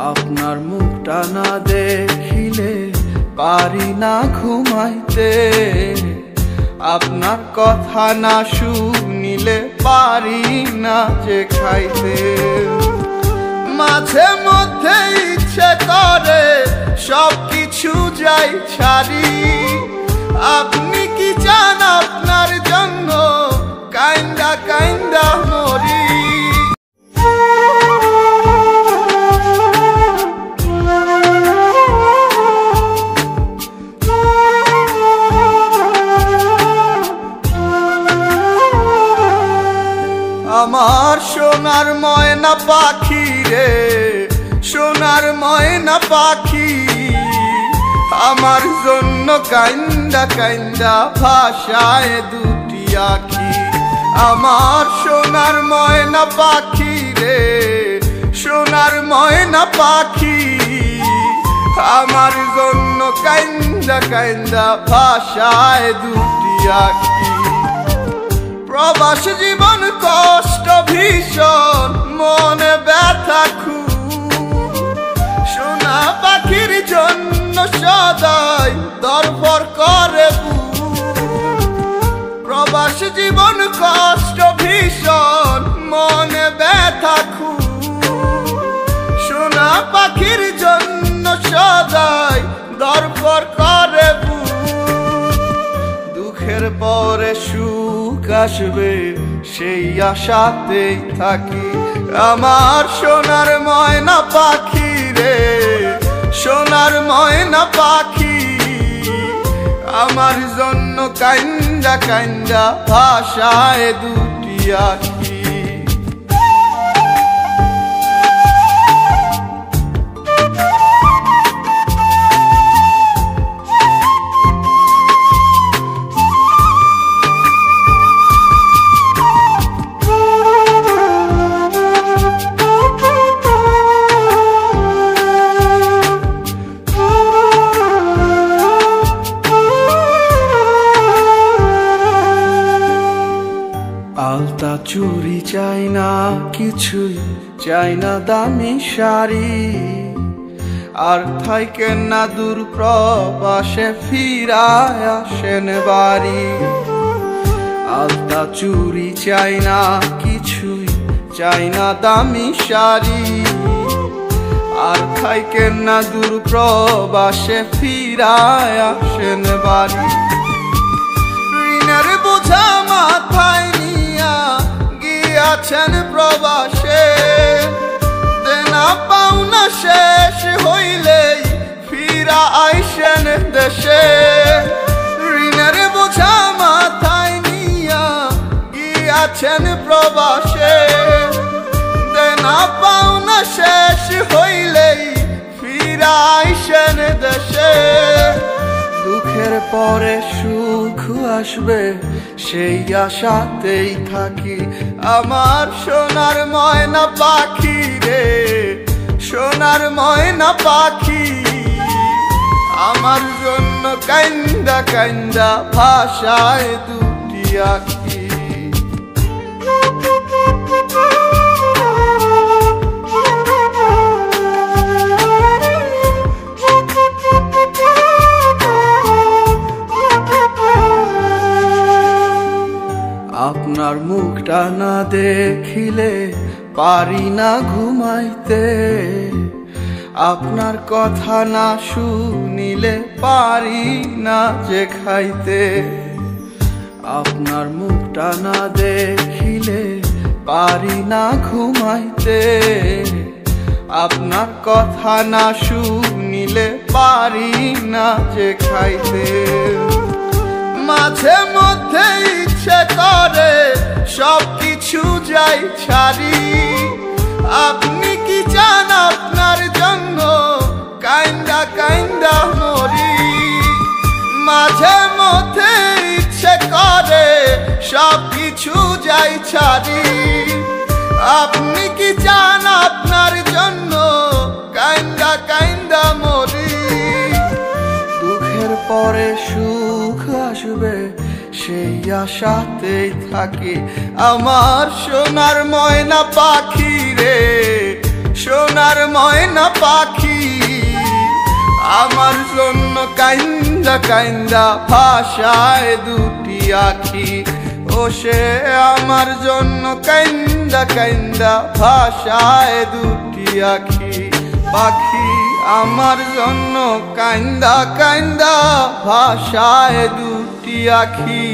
আপনার মুখটা না দেখিলে পারি না ঘুমাইতে, আপনার কথা না শুনিলে পারি না যে খাইতে। মাঝে মধ্যে ইচ্ছে করে সব কিছু যাই ছাড়ি, আপনি কি চান আপনার জন্য কাইন্দা কাইন্দা মরি। আমার সোনার ময়না পাখি রে, সোনার ময়না পাখি, আমার জন্য কাইন্দা কাইন্দা ভাষায় দুটি আখি। আমার সোনার ময়না পাখি রে, সোনার ময়না পাখি, আমার জন্য কাইন্দা কাইন্দা ভাষায় দুটি আখি। প্রবাস জীবন কষ্ট ভীষণ, মনে ব্যথা খুব, সোনা পাখির জন্য সদাই দরপর করে প্রবাস জীবন কষ্ট ভীষণ, মনে ব্যথা খুব, সোনা পাখির জন্য সদাই দরপর করে দুঃখের পরে সুখ আসবে সেই আশাতেই থাকি। আমার সোনার ময়না পাখি রে, সোনার ময়না পাখি, আমার জন্য কাইন্দা কাইন্দা ভাষায় দুটি আখি। আলতা চুরি চাই না কিছুই, চাই না দামি শাড়ি, আর থাইকেন না দূর প্রবাসে ফিরায় আসেন বাড়ি। আলতা চুরি চাই না কিছুই, চাই না দামি শাড়ি, আর থাইকেন না দূর প্রবাসে ফিরায় আসেন বাড়ি। ঋণের বোঝা মাথায় গিয়াছেন প্রবাসে, দেনা পাওনা শেষ হইলেই ফিরা আইসেন দেশে। ঋণের বোঝা মাথায় নিয়া গিয়াছেন প্রবাসে, দেনা পাওনা শেষ হইলেই ফিরা আইসেন দেশে। দুঃখের পরে সুখ আসবে সেই আশাতেই থাকি। আমার সোনার ময়না পাখি রে, সোনার ময়না পাখি, আমার জন্য কাইন্দা কাইন্দা ভাষায় দুটি আখি। আপনার মুখটা না দেখিলে পারি না ঘুমাইতে, আপনার কথা না শুনিলে পারি না যে খাইতে। আপনার মুখটা না দেখিলে পারি না ঘুমাইতে, আপনার কথা না শুনিলে পারি না যে খাইতে। মাঝে মধ্যে ইচ্ছে করে সব কিছু যাই ছাড়ি, আপনি কি চান আপনার জন্য কাইন্দা কাইন্দা মরি। মাঝে মধ্যে ইচ্ছে করে সব কিছু যাই ছাড়ি, আপনি কি চান আপনার জন্য কাইন্দা কাইন্দা মরি। দুঃখের পরে সুখ আসবে সেই আশাতেই থাকি। আমার সোনার ময়না পাখি রে, সোনার ময়না পাখি আমার জন্য কাইন্দা কাইন্দা ভাষায় দুটি আখি ও সে আমার জন্য কাইন্দা কাইন্দা ভাষায় দুটি আখি পাখি আমার জন্য কাইন্দা কাইন্দা ভাষায় দুটি আখি।